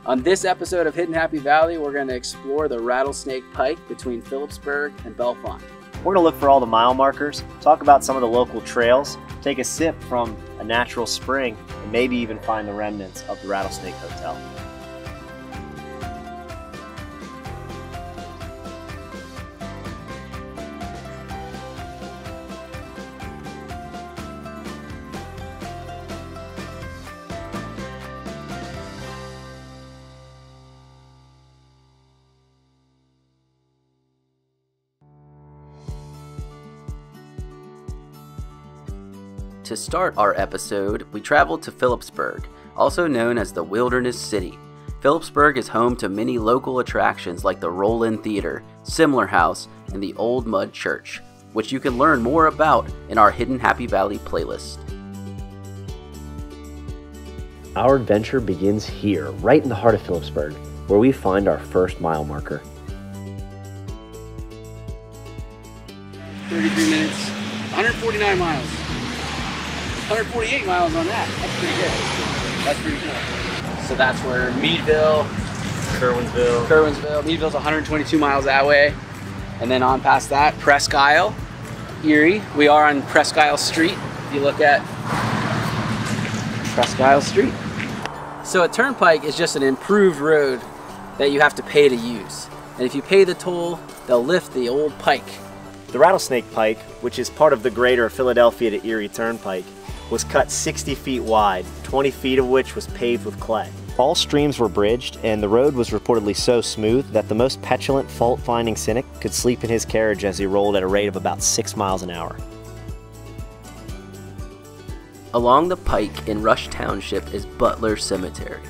On this episode of Hidden Happy Valley, we're going to explore the Rattlesnake Pike between Philipsburg and Bellefonte. We're going to look for all the mile markers, talk about some of the local trails, take a sip from a natural spring, and maybe even find the remnants of the Rattlesnake Hotel. To start our episode, we traveled to Philipsburg, also known as the Wilderness City. Philipsburg is home to many local attractions like the Roll-In Theater, Simler House, and the Old Mud Church, which you can learn more about in our Hidden Happy Valley playlist. Our adventure begins here, right in the heart of Philipsburg, where we find our first mile marker. 33 minutes, 149 miles. 148 miles on that. That's pretty good. That's pretty good. So that's where Meadville, Meadville's 122 miles that way. And then on past that, Presque Isle, Erie. We are on Presque Isle Street. If you look at Presque Isle Street. So a turnpike is just an improved road that you have to pay to use. And if you pay the toll, they'll lift the old pike. The Rattlesnake Pike, which is part of the greater Philadelphia-Erie Turnpike, was cut 60 feet wide, 20 feet of which was paved with clay. All streams were bridged, and the road was reportedly so smooth that the most petulant fault-finding cynic could sleep in his carriage as he rolled at a rate of about 6 miles an hour. Along the pike in Rush Township is Butler Cemetery.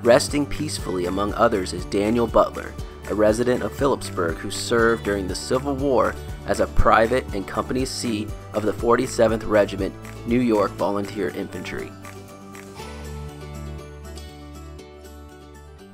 Resting peacefully among others is Daniel Butler, a resident of Philipsburg who served during the Civil War as a private and company C of the 47th Regiment, New York Volunteer Infantry.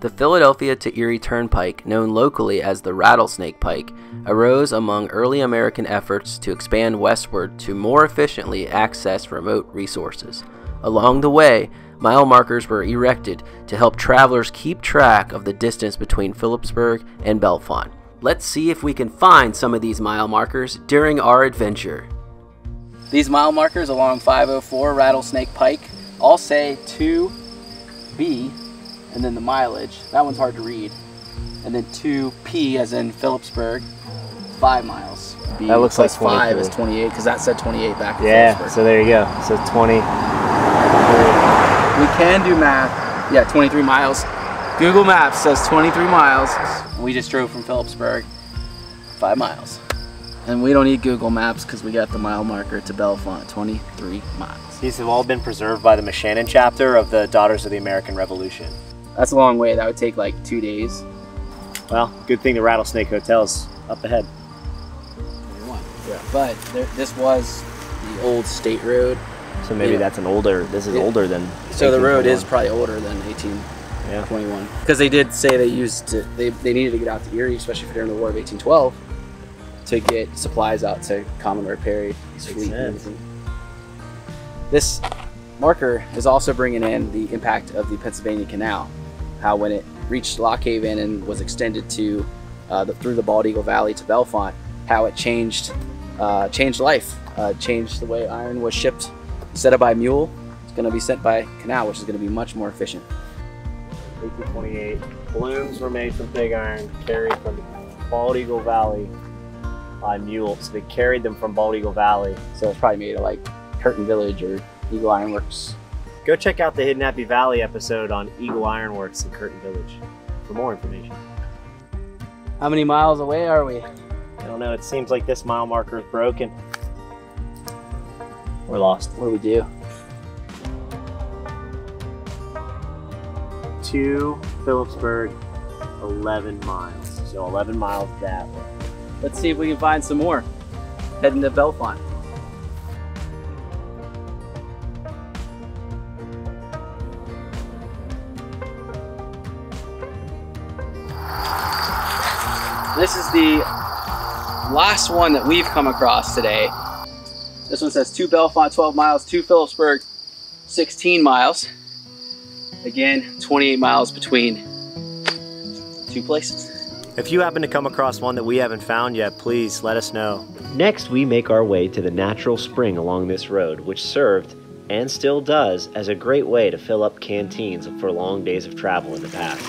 The Philadelphia to Erie Turnpike, known locally as the Rattlesnake Pike, arose among early American efforts to expand westward to more efficiently access remote resources. Along the way, mile markers were erected to help travelers keep track of the distance between Philipsburg and Bellefonte. Let's see if we can find some of these mile markers during our adventure. These mile markers along 504 Rattlesnake Pike all say 2B and then the mileage. That one's hard to read. And then 2P as in Philipsburg, 5 miles. B that looks like 5 is 28 because that said 28 back in Yeah, Philipsburg. so there you go. So 20. We can do math. Yeah, 23 miles. Google Maps says 23 miles. We just drove from Philipsburg 5 miles. And we don't need Google Maps because we got the mile marker to Bellefonte, 23 miles. These have all been preserved by the Moshannon chapter of the Daughters of the American Revolution. That's a long way. That would take like 2 days. Well, good thing the Rattlesnake Hotel's up ahead. Yeah. But this was the old state road. So maybe that's an older, this is older than So the road is probably older than 1821. Because they did say they used it, they needed to get out to Erie, especially for during the War of 1812, to get supplies out to Commodore Perry's fleet. This marker is also bringing in the impact of the Pennsylvania Canal. How when it reached Lock Haven and was extended to through the Bald Eagle Valley to Bellefonte, how it changed life, changed the way iron was shipped. Instead of by mule, it's going to be sent by canal, which is going to be much more efficient. 1828, balloons were made from pig iron, carried from Bald Eagle Valley by mule. So they carried them from Bald Eagle Valley. So it's probably made of like Curtin Village or Eagle Iron Works. Go check out the Hidden Happy Valley episode on Eagle Iron Works in Curtin Village for more information. How many miles away are we? I don't know, it seems like this mile marker is broken. We're lost. What do we do? To Philipsburg, 11 miles. So 11 miles that way. Let's see if we can find some more. Heading to Bellefonte. This is the last one that we've come across today. This one says to Bellefonte 12 miles, to Philipsburg 16 miles. Again, 28 miles between 2 places. If you happen to come across one that we haven't found yet, please let us know. Next, we make our way to the natural spring along this road, which served, and still does, as a great way to fill up canteens for long days of travel in the past.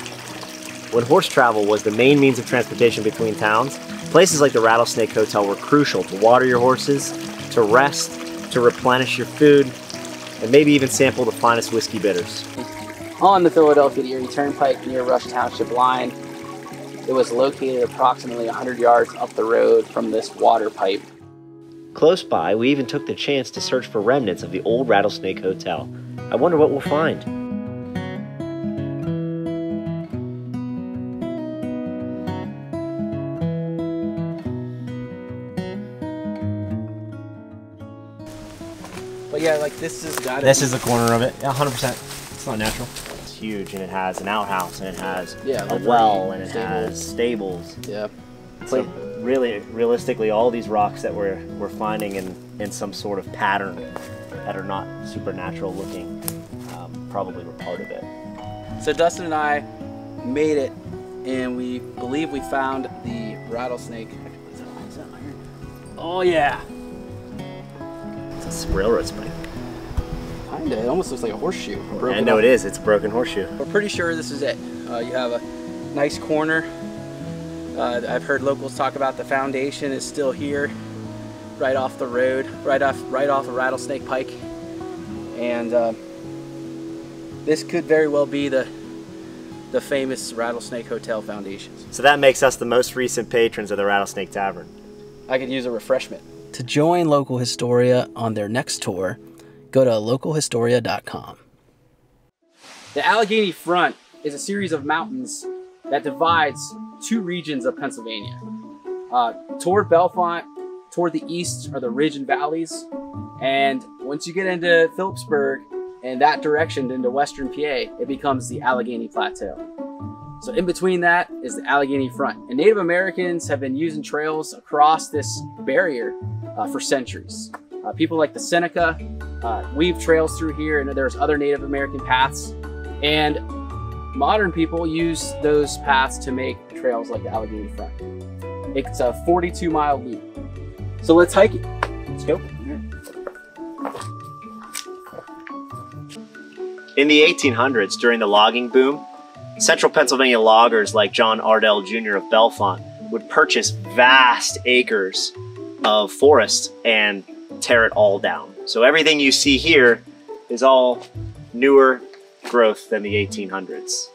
When horse travel was the main means of transportation between towns, places like the Rattlesnake Hotel were crucial to water your horses, to rest, to replenish your food, and maybe even sample the finest whiskey bitters. On the Philadelphia-Erie Turnpike near Rush Township line, it was located approximately 100 yards up the road from this water pipe. Close by, we even took the chance to search for remnants of the old Rattlesnake Hotel. I wonder what we'll find. But yeah, like this is the corner of it. Yeah, 100%. It's not natural. It's huge, and it has an outhouse, and it has a well, and it has stables. Yeah. So really, realistically, all these rocks that we're finding in some sort of pattern that are not supernatural looking probably were part of it. So Dustin and I made it, and we believe we found the rattlesnake. Is that iron? Oh yeah. It's a railroad spike. Kinda. It almost looks like a horseshoe. I know it is. It's a broken horseshoe. We're pretty sure this is it. You have a nice corner. I've heard locals talk about the foundation is still here, right off the road, right off of Rattlesnake Pike, and this could very well be the famous Rattlesnake Hotel foundation. So that makes us the most recent patrons of the Rattlesnake Tavern. I could use a refreshment. To join Local Historia on their next tour, go to localhistoria.com. The Allegheny Front is a series of mountains that divides 2 regions of Pennsylvania. Toward Bellefonte, toward the east are the ridge and valleys, and once you get into Philipsburg and that direction into western PA, it becomes the Allegheny Plateau. So in between that is the Allegheny Front. And Native Americans have been using trails across this barrier for centuries. People like the Seneca weave trails through here, and there's other Native American paths. And modern people use those paths to make trails like the Allegheny Front. It's a 42-mile loop. So let's hike it. Let's go. In the 1800s, during the logging boom, central Pennsylvania loggers like John Ardell Jr. of Bellefonte would purchase vast acres of forest and tear it all down. So everything you see here is all newer growth than the 1800s.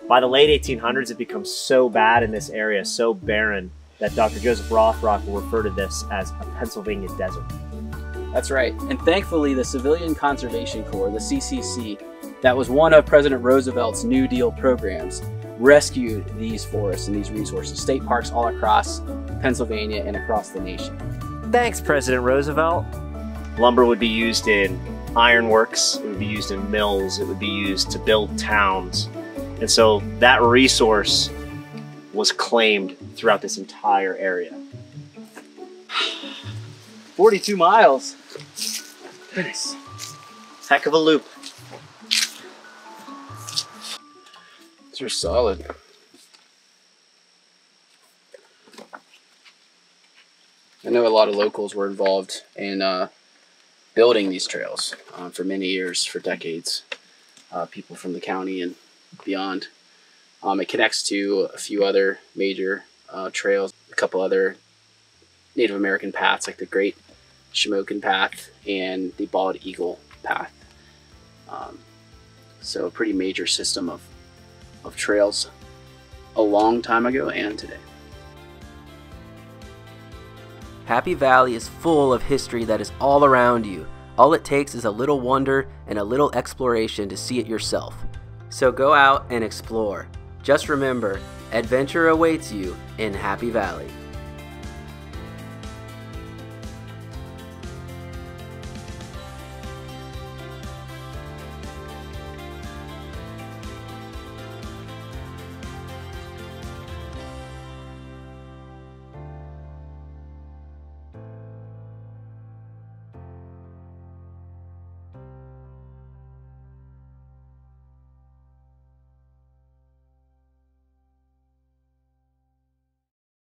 By the late 1800s, it becomes so bad in this area, so barren, that Dr. Joseph Rothrock will refer to this as a Pennsylvania desert. That's right. And thankfully, the Civilian Conservation Corps, the CCC, that was one of President Roosevelt's New Deal programs, rescued these forests and these resources, state parks all across Pennsylvania and across the nation. Thanks, President Roosevelt. Lumber would be used in ironworks, it would be used in mills, it would be used to build towns. And so that resource was claimed throughout this entire area. 42 miles. Goodness. Heck of a loop. These are solid. I know a lot of locals were involved in building these trails for many years, for decades. People from the county and beyond. It connects to a few other major trails, a couple other Native American paths like the Great Shamokin Path and the Bald Eagle Path. So a pretty major system of trails a long time ago and today. Happy Valley is full of history that is all around you. All it takes is a little wonder and a little exploration to see it yourself. So go out and explore. Just remember, adventure awaits you in Happy Valley.